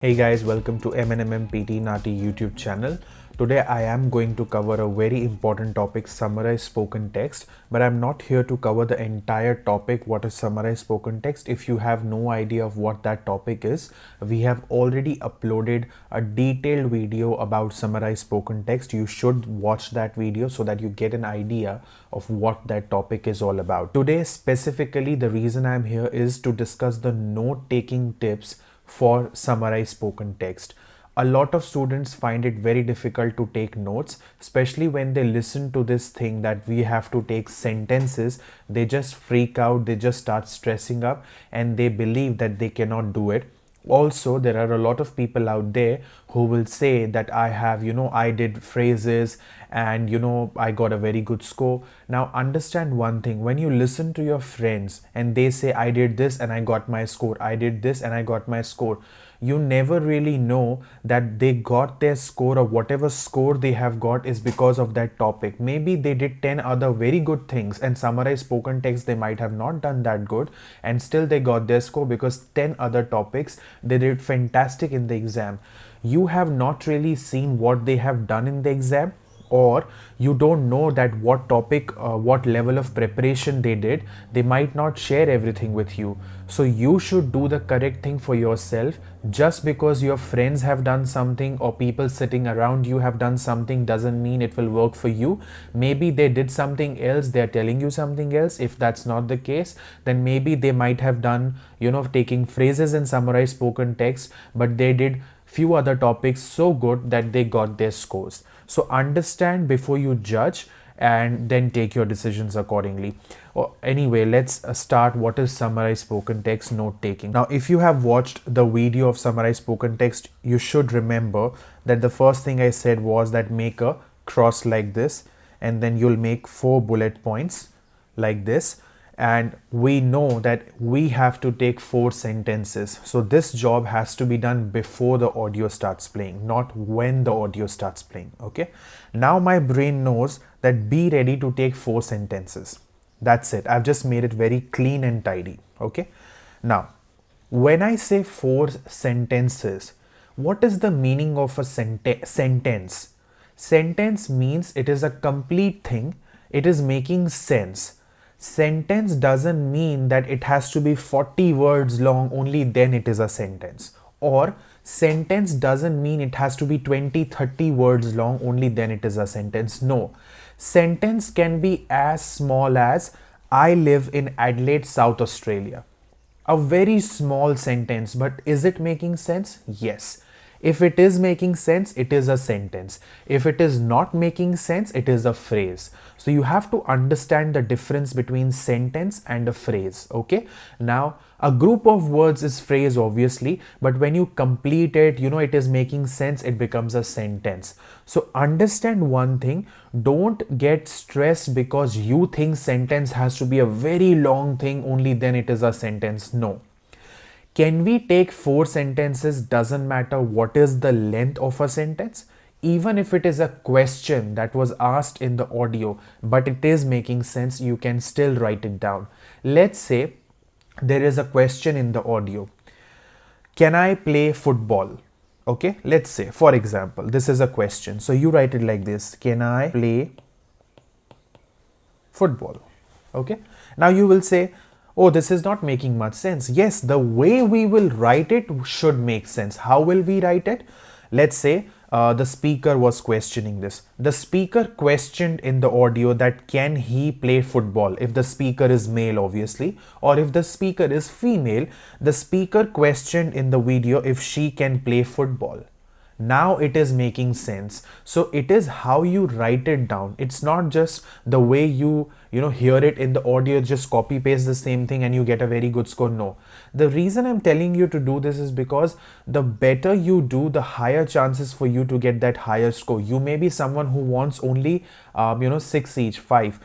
Hey guys, welcome to MNMM PT NAATI YouTube channel. Today I am going to cover a very important topic, Summarize Spoken Text, but I'm not here to cover the entire topic, what is Summarize Spoken Text. If you have no idea of what that topic is, we have already uploaded a detailed video about Summarize Spoken Text. You should watch that video so that you get an idea of what that topic is all about. Today specifically, the reason I'm here is to discuss the note-taking tips for Summarize Spoken Text. A lot of students find it very difficult to take notes, especially when they listen to this thing that we have to take sentences. They just freak out, they just start stressing up, and they believe that they cannot do it. Also, there are a lot of people out there who will say that I did phrases and I got a very good score. Now understand one thing, when you listen to your friends and they say I did this and I got my score, I did this and I got my score, you never really know that they got their score or whatever score they have got is because of that topic. Maybe they did 10 other very good things and Summarize Spoken Text they might have not done that good, and still they got their score because 10 other topics they did fantastic in the exam. You have not really seen what they have done in the exam, or you don't know that what topic, what level of preparation they did. They might not share everything with you. So you should do the correct thing for yourself. Just because your friends have done something or people sitting around you have done something doesn't mean it will work for you. Maybe they did something else, they're telling you something else. If that's not the case, then maybe they might have done taking phrases and Summarize Spoken Text, but they did few other topics so good that they got their scores. So understand before you judge and then take your decisions accordingly. Anyway, let's start. What is Summarize Spoken Text note taking? Now, if you have watched the video of Summarize Spoken Text, you should remember that the first thing I said was that make a cross like this, and then you'll make 4 bullet points like this. And we know that we have to take 4 sentences. So this job has to be done before the audio starts playing, not when the audio starts playing. Okay. Now my brain knows that be ready to take 4 sentences. That's it. I've just made it very clean and tidy. Okay. Now, when I say 4 sentences, what is the meaning of a sentence? Sentence means it is a complete thing. It is making sense. Sentence doesn't mean that it has to be 40 words long, only then it is a sentence. Or sentence doesn't mean it has to be 20-30 words long, only then it is a sentence. No. Sentence can be as small as I live in Adelaide, South Australia. A very small sentence, but is it making sense? Yes. If it is making sense, it is a sentence. If it is not making sense, it is a phrase. So you have to understand the difference between sentence and a phrase. Okay. Now, a group of words is phrase obviously, but when you complete it, it is making sense, it becomes a sentence. So understand one thing, don't get stressed because you think sentence has to be a very long thing, only then it is a sentence. No. Can we take 4 sentences? Doesn't matter what is the length of a sentence. Even if it is a question that was asked in the audio, but it is making sense, you can still write it down. Let's say there is a question in the audio. Can I play football? Okay, let's say, for example, this is a question. So you write it like this. Can I play football? Okay. Now you will say, oh, this is not making much sense. Yes, the way we will write it should make sense. How will we write it? Let's say the speaker was questioning this. The speaker questioned in the audio that can he play football? If the speaker is male, obviously, or if the speaker is female, the speaker questioned in the video if she can play football. Now it is making sense. So it is how you write it down. It's not just the way you hear it in the audio, just copy paste the same thing and you get a very good score. No. The reason I'm telling you to do this is because the better you do, the higher chances for you to get that higher score. You may be someone who wants only 6 each, 5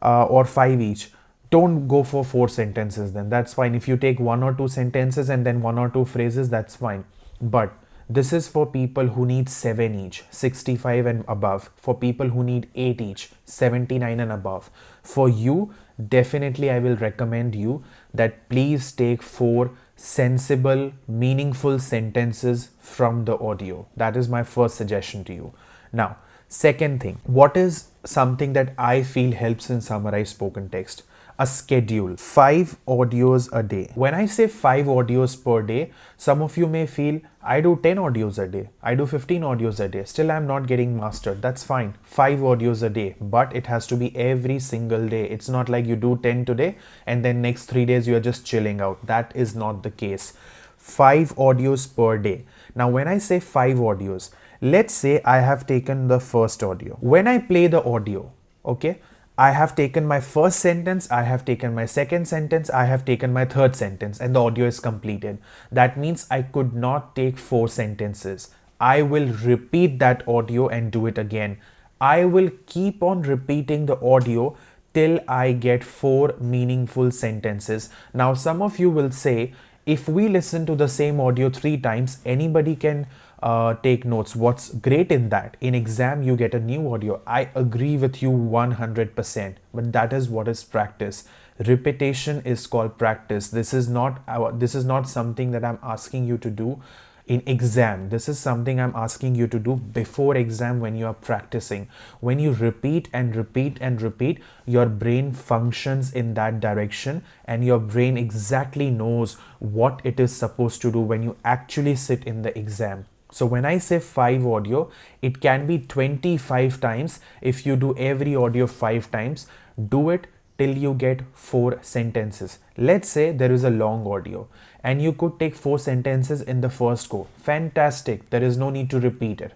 or 5 each. Don't go for 4 sentences then. That's fine. If you take 1 or 2 sentences and then 1 or 2 phrases, that's fine. But this is for people who need 7 each, 65 and above. For people who need 8 each, 79 and above. For you, definitely I will recommend you that please take 4 sensible, meaningful sentences from the audio. That is my first suggestion to you. Now, second thing, what is something that I feel helps in Summarize Spoken Text? A schedule, 5 audios a day. When I say 5 audios per day, some of you may feel I do 10 audios a day, I do 15 audios a day, still I'm not getting mastered. That's fine. 5 audios a day, but it has to be every single day. It's not like you do 10 today and then next 3 days you're just chilling out. That is not the case. 5 audios per day. Now, when I say 5 audios, let's say I have taken the first audio. When I play the audio, okay, I have taken my first sentence, I have taken my second sentence, I have taken my third sentence, and the audio is completed. That means I could not take 4 sentences. I will repeat that audio and do it again. I will keep on repeating the audio till I get 4 meaningful sentences. Now, some of you will say, if we listen to the same audio 3 times, anybody can take notes. What's great in that? In exam, you get a new audio. I agree with you 100%, but that is what is practice. Repetition is called practice. This is not something that I'm asking you to do in exam. This is something I'm asking you to do before exam when you are practicing. When you repeat and repeat and repeat, your brain functions in that direction and your brain exactly knows what it is supposed to do when you actually sit in the exam. So when I say 5 audio, it can be 25 times. If you do every audio 5 times, do it till you get 4 sentences. Let's say there is a long audio and you could take 4 sentences in the first go. Fantastic. There is no need to repeat it.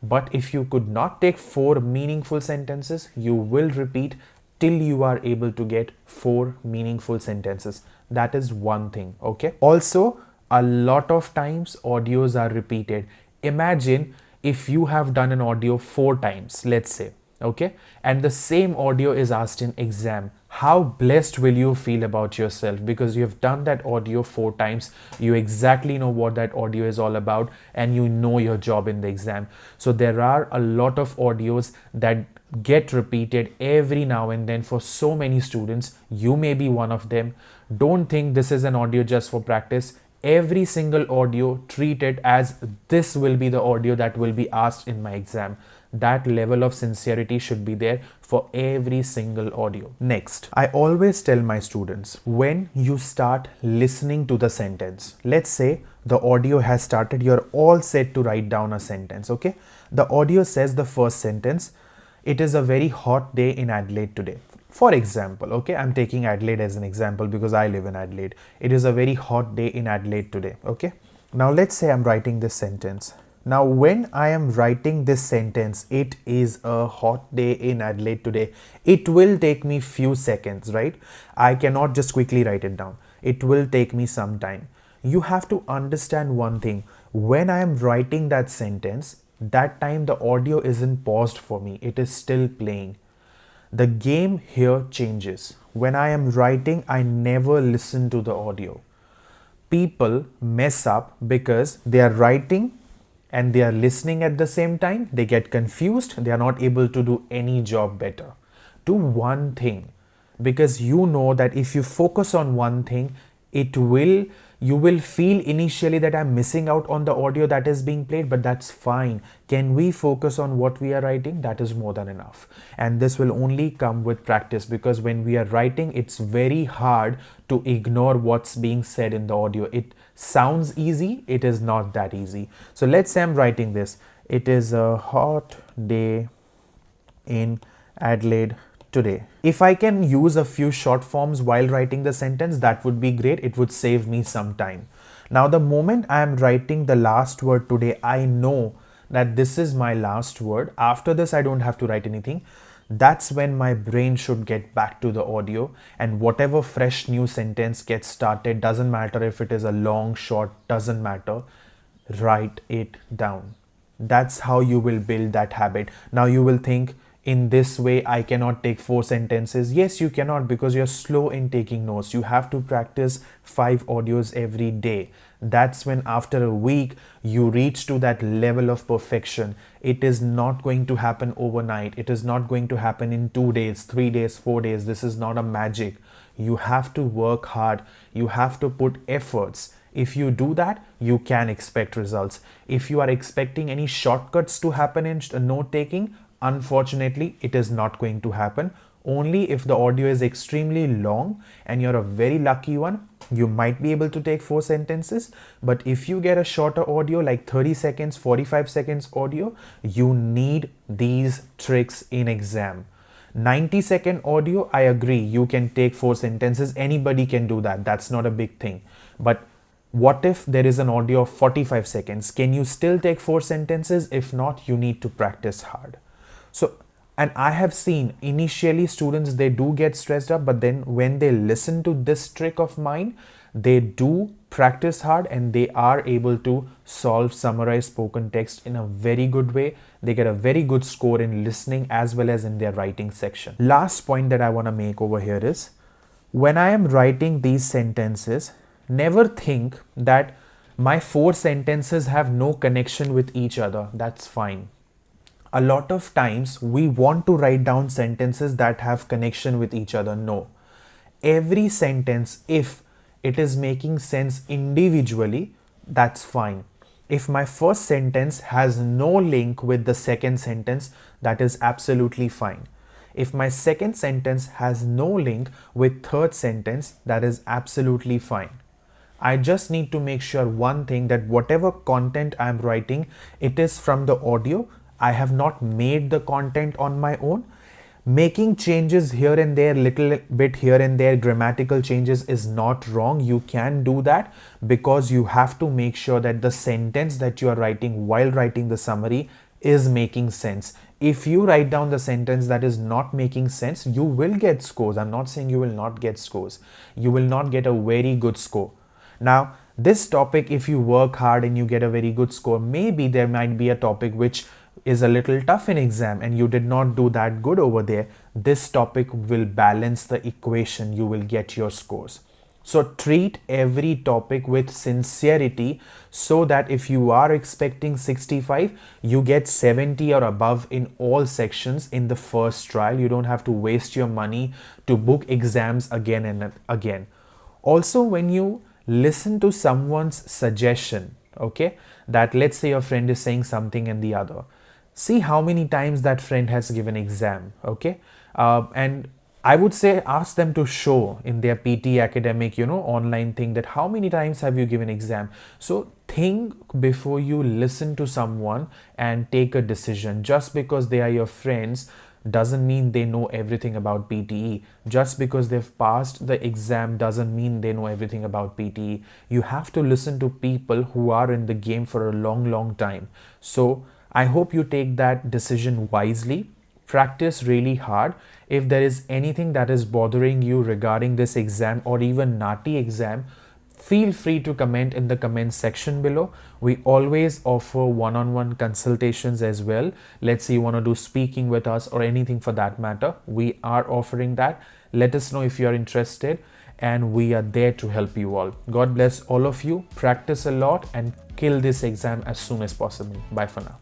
But if you could not take 4 meaningful sentences, you will repeat till you are able to get 4 meaningful sentences. That is one thing. Okay. Also, a lot of times audios are repeated. Imagine if you have done an audio 4 times, let's say, okay, and the same audio is asked in exam. How blessed will you feel about yourself? Because you have done that audio 4 times, you exactly know what that audio is all about, and you know your job in the exam. So there are a lot of audios that get repeated every now and then for so many students. You may be one of them. Don't think this is an audio just for practice. Every single audio, treat it as this will be the audio that will be asked in my exam. That level of sincerity should be there for every single audio. Next, I always tell my students, when you start listening to the sentence, let's say the audio has started, you're all set to write down a sentence, okay? The audio says the first sentence, it is a very hot day in Adelaide today. For example, okay, I'm taking Adelaide as an example because I live in Adelaide. It is a very hot day in Adelaide today, okay? Now let's say I'm writing this sentence. Now when I am writing this sentence, it is a hot day in Adelaide today, it will take me few seconds, right? I cannot just quickly write it down. It will take me some time. You have to understand one thing. When I am writing that sentence, that time the audio isn't paused for me. It is still playing. The game here changes. When I am writing, I never listen to the audio. People mess up because they are writing and they are listening at the same time. They get confused. They are not able to do any job better. Do one thing, because you know that if you focus on one thing, you will feel initially that I'm missing out on the audio that is being played, but that's fine. Can we focus on what we are writing? That is more than enough. And this will only come with practice, because when we are writing, it's very hard to ignore what's being said in the audio. It sounds easy. It is not that easy. So let's say I'm writing this. It is a hot day in Adelaide today. If I can use a few short forms while writing the sentence, that would be great. It would save me some time. Now, the moment I am writing the last word today, I know that this is my last word. After this, I don't have to write anything. That's when my brain should get back to the audio, and whatever fresh new sentence gets started, doesn't matter if it is a long, short, doesn't matter, write it down. That's how you will build that habit. Now you will think, in this way I cannot take 4 sentences. Yes, you cannot, because you're slow in taking notes. You have to practice 5 audios every day. That's when after a week you reach to that level of perfection. It is not going to happen overnight. It is not going to happen in 2 days, 3 days, 4 days. This is not a magic. You have to work hard. You have to put efforts. If you do that, you can expect results. If you are expecting any shortcuts to happen in note taking, unfortunately, it is not going to happen. Only if the audio is extremely long and you're a very lucky one, you might be able to take 4 sentences. But if you get a shorter audio like 30 seconds, 45 seconds audio, you need these tricks in exam. 90-second audio, I agree, you can take 4 sentences. Anybody can do that. That's not a big thing. But what if there is an audio of 45 seconds? Can you still take 4 sentences? If not, you need to practice hard. So, and I have seen initially students, they do get stressed up, but then when they listen to this trick of mine, they do practice hard and they are able to solve Summarise spoken text in a very good way. They get a very good score in listening as well as in their writing section. Last point that I want to make over here is, when I am writing these sentences, never think that my 4 sentences have no connection with each other. That's fine. A lot of times we want to write down sentences that have connection with each other. No. Every sentence, if it is making sense individually, that's fine. If my first sentence has no link with the second sentence, that is absolutely fine. If my second sentence has no link with third sentence, that is absolutely fine. I just need to make sure one thing, that whatever content I'm writing, it is from the audio. I have not made the content on my own. Making changes here and there, little bit here and there, grammatical changes is not wrong. You can do that, because you have to make sure that the sentence that you are writing while writing the summary is making sense. If you write down the sentence that is not making sense, you will get scores. I'm not saying you will not get scores. You will not get a very good score. Now, this topic, if you work hard and you get a very good score, maybe there might be a topic which is a little tough in exam and you did not do that good over there. This topic will balance the equation. You will get your scores. So treat every topic with sincerity, so that if you are expecting 65, you get 70 or above in all sections in the first trial. You don't have to waste your money to book exams again and again. Also, when you listen to someone's suggestion, okay, that let's say your friend is saying something and the other, see how many times that friend has given exam, okay? And I would say ask them to show in their PTE academic, online thing, that how many times have you given exam. So think before you listen to someone and take a decision. Just because they are your friends doesn't mean they know everything about PTE. Just because they've passed the exam doesn't mean they know everything about PTE. You have to listen to people who are in the game for a long time. So I hope you take that decision wisely. Practice really hard. If there is anything that is bothering you regarding this exam or even NAATI exam, feel free to comment in the comment section below. We always offer one-on-one consultations as well. Let's say you want to do speaking with us or anything for that matter. We are offering that. Let us know if you are interested, and we are there to help you all. God bless all of you. Practice a lot and kill this exam as soon as possible. Bye for now.